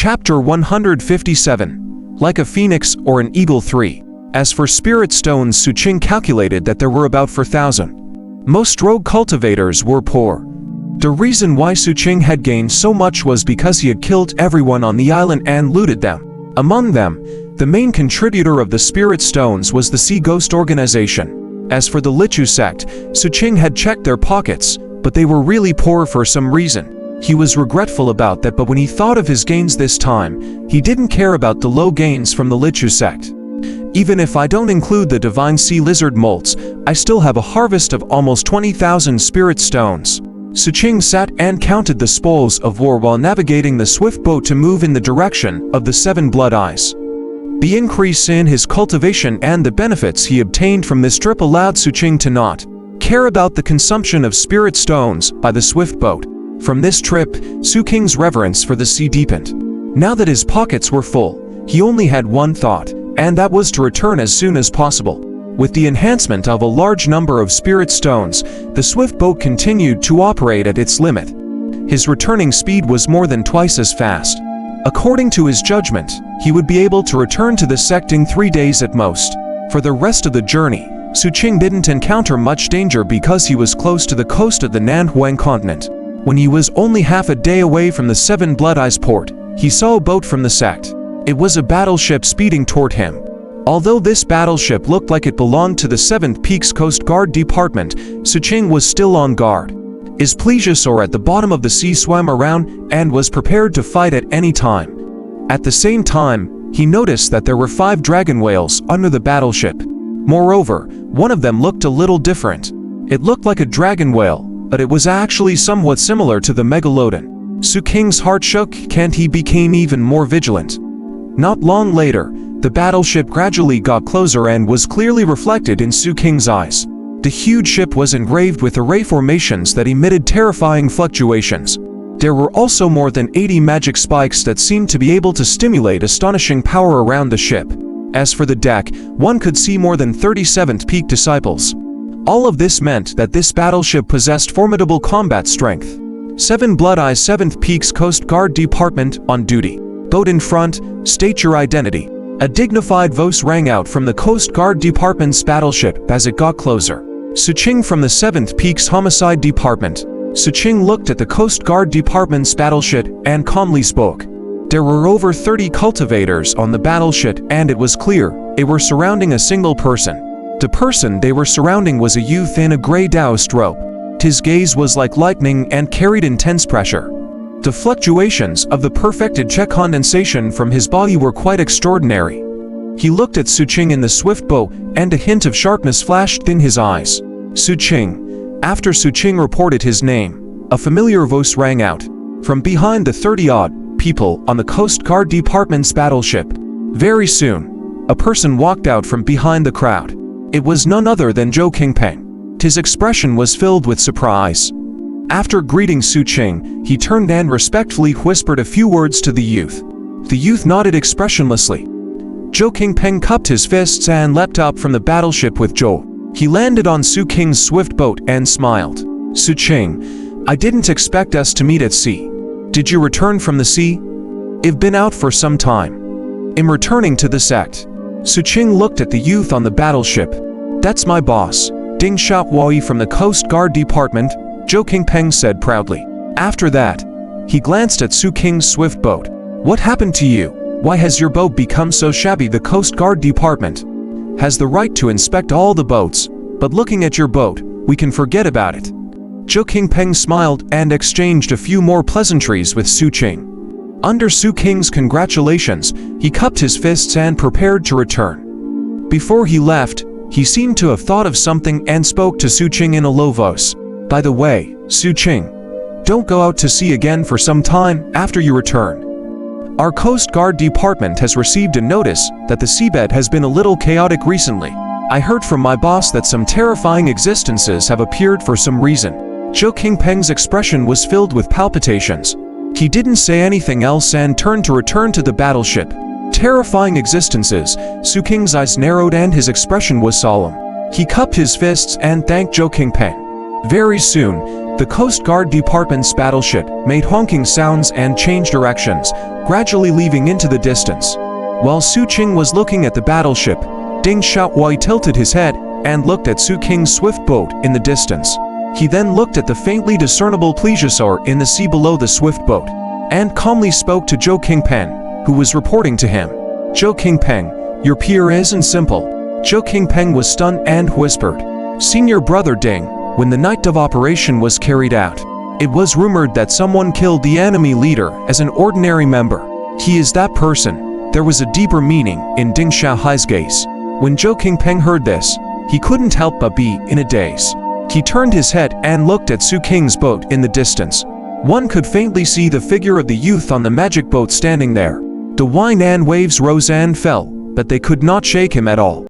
Chapter 157. Like a Phoenix or an Eagle 3. As for spirit stones, Xu Qing calculated that there were about 4,000. Most rogue cultivators were poor. The reason why Xu Qing had gained so much was because he had killed everyone on the island and looted them. Among them, the main contributor of the spirit stones was the Sea Ghost organization. As for the Lichu sect, Xu Qing had checked their pockets, but they were really poor for some reason. He was regretful about that, but when he thought of his gains this time, he didn't care about the low gains from the Lichu sect. Even if I don't include the divine sea lizard molts, I still have a harvest of almost 20,000 spirit stones. Xu Qing sat and counted the spoils of war while navigating the swift boat to move in the direction of the 7 blood eyes. The increase in his cultivation and the benefits he obtained from this trip allowed Xu Qing to not care about the consumption of spirit stones by the swift boat. From this trip, Xu Qing's reverence for the sea deepened. Now that his pockets were full, he only had one thought, and that was to return as soon as possible. With the enhancement of a large number of spirit stones, the swift boat continued to operate at its limit. His returning speed was more than twice as fast. According to his judgment, he would be able to return to the sect in 3 days at most. For the rest of the journey, Xu Qing didn't encounter much danger because he was close to the coast of the Nanhuang continent. When he was only half a day away from the 7 Blood Eyes port, he saw a boat from the sect. It was a battleship speeding toward him. Although this battleship looked like it belonged to the 7th Peaks Coast Guard Department, Xu Qing was still on guard. His plesiosaur at the bottom of the sea swam around and was prepared to fight at any time. At the same time, he noticed that there were 5 dragon whales under the battleship. Moreover, one of them looked a little different. It looked like a dragon whale, but it was actually somewhat similar to the megalodon. Xu Qing's heart shook and he became even more vigilant. Not long later, the battleship gradually got closer and was clearly reflected in Xu Qing's eyes. The huge ship was engraved with array formations that emitted terrifying fluctuations. There were also more than 80 magic spikes that seemed to be able to stimulate astonishing power around the ship. As for the deck, one could see more than 37th Peak disciples. All of this meant that this battleship possessed formidable combat strength. 7 Blood Eyes 7th Peaks Coast Guard Department on duty. Boat in front, state your identity. A dignified voice rang out from the Coast Guard Department's battleship as it got closer. Xu Qing from the 7th Peaks Homicide Department. Xu Qing looked at the Coast Guard Department's battleship and calmly spoke. There were over 30 cultivators on the battleship, and it was clear they were surrounding a single person. The person they were surrounding was a youth in a gray Taoist robe. His gaze was like lightning and carried intense pressure. The fluctuations of the perfected jet condensation from his body were quite extraordinary. He looked at Xu Qing in the swift boat, and a hint of sharpness flashed in his eyes. Xu Qing. After Xu Qing reported his name, a familiar voice rang out. From behind the 30-odd people on the Coast Guard Department's battleship. Very soon, a person walked out from behind the crowd. It was none other than Xu Qing. His expression was filled with surprise. After greeting Xu Qing, he turned and respectfully whispered a few words to the youth. The youth nodded expressionlessly. Xu Qing cupped his fists and leapt up from the battleship with Zhou. He landed on Xu Qing's swift boat and smiled. Xu Qing, I didn't expect us to meet at sea. Did you return from the sea? I've been out for some time. I'm returning to the sect. Xu Qing looked at the youth on the battleship. That's my boss, Ding Xiaohui from the Coast Guard Department, Xu Qing said proudly. After that, he glanced at Xu Qing's swift boat. What happened to you? Why has your boat become so shabby? The Coast Guard Department has the right to inspect all the boats, but looking at your boat, we can forget about it. Xu Qing smiled and exchanged a few more pleasantries with Xu Qing. Under Xu Qing's congratulations, he cupped his fists and prepared to return. Before he left, he seemed to have thought of something and spoke to Xu Qing in a low voice. By the way, Xu Qing, don't go out to sea again for some time after you return. Our Coast Guard Department has received a notice that the seabed has been a little chaotic recently. I heard from my boss that some terrifying existences have appeared for some reason. Xu Qing's expression was filled with palpitations. He didn't say anything else and turned to return to the battleship. Terrifying existences. Xu Qing's eyes narrowed and his expression was solemn. He cupped his fists and thanked Xu Qing. Very soon, The Coast Guard Department's battleship made honking sounds and changed directions, gradually leaving into the distance. While Xu Qing was looking at the battleship, Ding Xiaohui tilted his head and looked at Xu Qing's swift boat in the distance. He then looked at the faintly discernible plesiosaur in the sea below the swift boat, and calmly spoke to Zhou Qingpeng, who was reporting to him. Zhou Qingpeng, your peer isn't simple. Zhou Qingpeng was stunned and whispered, Senior Brother Ding, when the night of operation was carried out, it was rumored that someone killed the enemy leader as an ordinary member. He is that person. There was a deeper meaning in Ding Xiaohui's gaze. When Zhou Qingpeng heard this, he couldn't help but be in a daze. He turned his head and looked at Xu Qing's boat in the distance. One could faintly see the figure of the youth on the magic boat standing there. The wind and waves rose and fell, but they could not shake him at all.